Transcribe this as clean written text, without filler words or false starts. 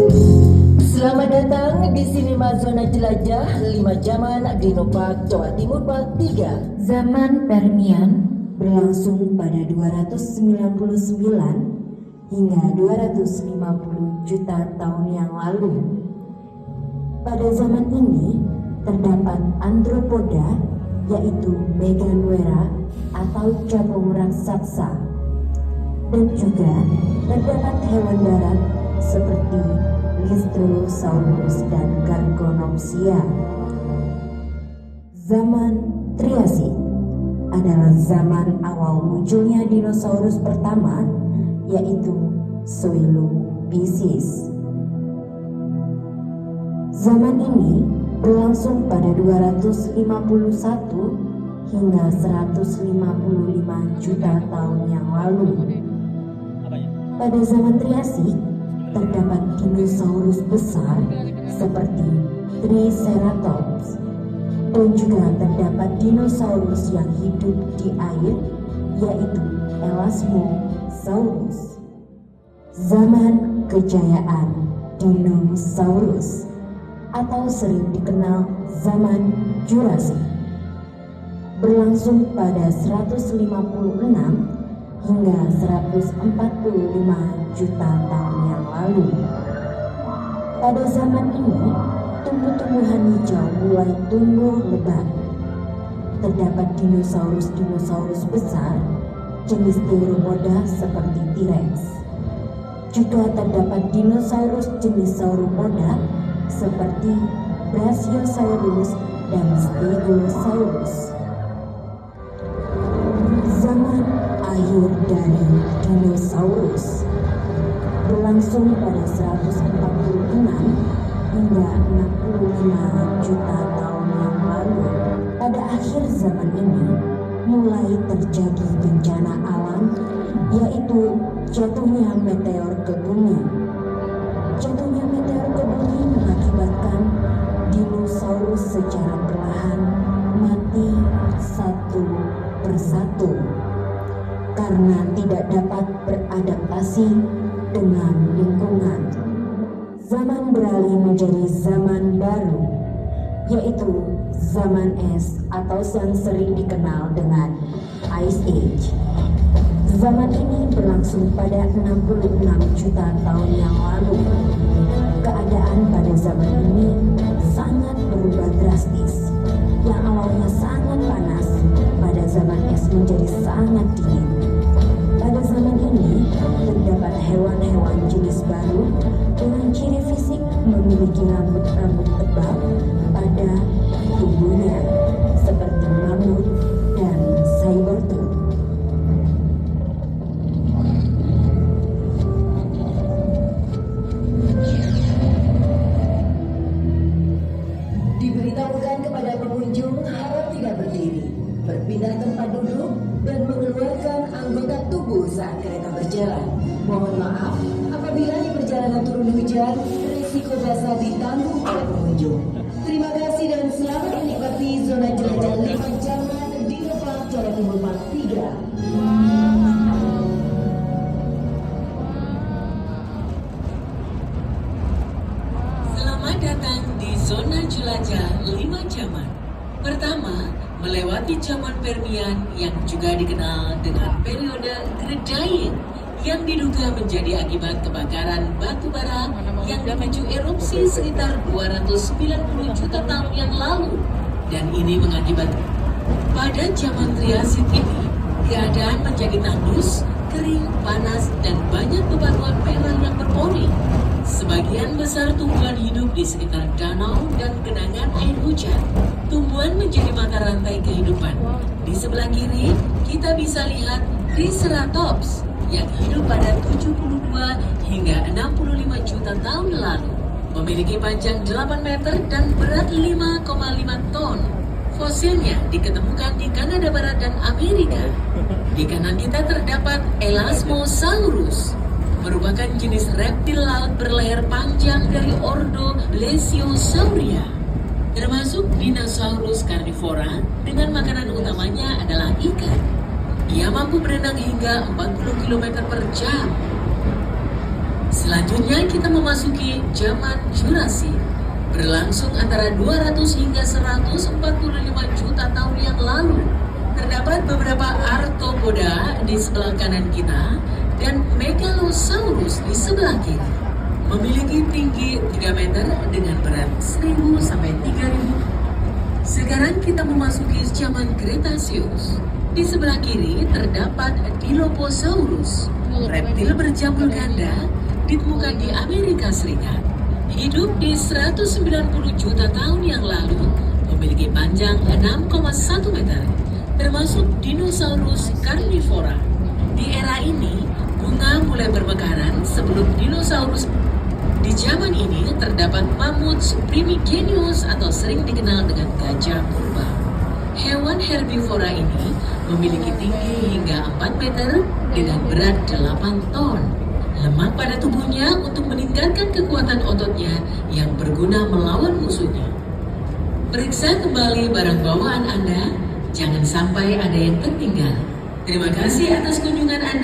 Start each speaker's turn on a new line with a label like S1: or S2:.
S1: Selamat datang di Sinema Zona Jelajah 5 Jaman Agrinopark, Jawa Timur Part 3.
S2: Zaman Permian berlangsung pada 299 hingga 250 juta tahun yang lalu. Pada zaman ini terdapat antropoda, yaitu meganuera atau capung raksasa, dan juga terdapat hewan darat seperti Listerosaurus dan Gargonopsia. Zaman Triasik adalah zaman awal munculnya dinosaurus pertama, yaitu Coelobussis. Zaman ini berlangsung pada 251 hingga 155 juta tahun yang lalu. Pada zaman Triasik terdapat dinosaurus besar seperti Triceratops, dan juga terdapat dinosaurus yang hidup di air, yaitu Elasmosaurus. Zaman kejayaan dinosaurus atau sering dikenal zaman Jurassik berlangsung pada 156 hingga 145 juta tahun yang lalu. Pada zaman ini, tumbuh-tumbuhan hijau mulai tumbuh lebat. Terdapat dinosaurus besar jenis Theropoda seperti T-Rex. Juga terdapat dinosaurus jenis Sauropoda seperti Brachiosaurus dan Stegosaurus. Zaman akhir dari dinosaurus berlangsung pada 146 hingga 65 juta tahun yang lalu. Pada akhir zaman ini mulai terjadi bencana alam, yaitu jatuhnya meteor ke bumi. Jatuhnya meteor ke bumi mengakibatkan dinosaurus secara perlahan mati satu persatu karena tidak dapat beradaptasi dengan lingkungan. Zaman beralih menjadi zaman baru, yaitu zaman es atau yang sering dikenal dengan Ice Age. Zaman ini berlangsung pada 66 juta tahun yang lalu. Keadaan pada zaman ini sangat berubah drastis. Yang awalnya sangat panas, pada zaman es menjadi sangat dingin. Pada zaman ini terdapat hewan-hewan jenis baru dengan ciri fisik memiliki rambut-rambut tebal pada tubuhnya seperti mamut dan sabertooth.
S1: Diberitahukan kepada pengunjung harap tidak berdiri, berpindah tempat duduk, dan mengeluarkan anggota tubuh saat kereta berjalan. Mohon maaf apabila di perjalanan turun hujan, risiko basah ditanggung oleh pengunjung. Terima kasih dan selamat menikmati zona jelajah 5 Jaman Agrinopark, Jawa Timur Part 3.
S3: Selamat datang di zona jelajah 5 Jaman. Pertama, melewati zaman Permian yang juga dikenal dengan periode Great Dying, yang diduga menjadi akibat kebakaran batu bara yang dipicu erupsi sekitar 290 juta tahun yang lalu, dan ini mengakibatkan pada zaman Triasik ini keadaan menjadi tandus, kering, panas, dan banyak bebatuan merah yang berpori. Sebagian besar tumbuhan hidup di sekitar danau dan genangan air hujan. Tumbuhan menjadi mata rantai kehidupan. Di sebelah kiri, kita bisa lihat Triceratops yang hidup pada 72 hingga 65 juta tahun lalu. Memiliki panjang 8 meter dan berat 5,5 ton. Fosilnya diketemukan di Kanada Barat dan Amerika. Di kanan kita terdapat Elasmosaurus, merupakan jenis reptil laut berleher panjang dari ordo Plesiosauria, termasuk dinosaurus karnivora dengan makanan utamanya adalah ikan. Ia mampu berenang hingga 40 km per jam. Selanjutnya kita memasuki zaman Jurassic, berlangsung antara 200 hingga 145 juta tahun yang lalu. Terdapat beberapa arthropoda di sebelah kanan kita dan Megalosaurus di sebelah kiri. Memiliki tinggi 3 meter dengan berat 1000 sampai 3000. Sekarang kita memasuki zaman Cretaceous. Di sebelah kiri terdapat Dilophosaurus, reptil berjambul ganda, ditemukan di Amerika Serikat. Hidup di 190 juta tahun yang lalu, memiliki panjang 6,1 meter, termasuk dinosaurus karnivora. Di era ini, bunga mulai bermekaran sebelum dinosaurus. Di zaman ini terdapat mammuts primigenius atau sering dikenal dengan gajah purba. Hewan herbivora ini memiliki tinggi hingga 4 meter dengan berat 8 ton. Lemak pada tubuhnya untuk meningkatkan kekuatan ototnya yang berguna melawan musuhnya. Periksa kembali barang bawaan Anda, jangan sampai ada yang tertinggal. Terima kasih atas kunjungan Anda.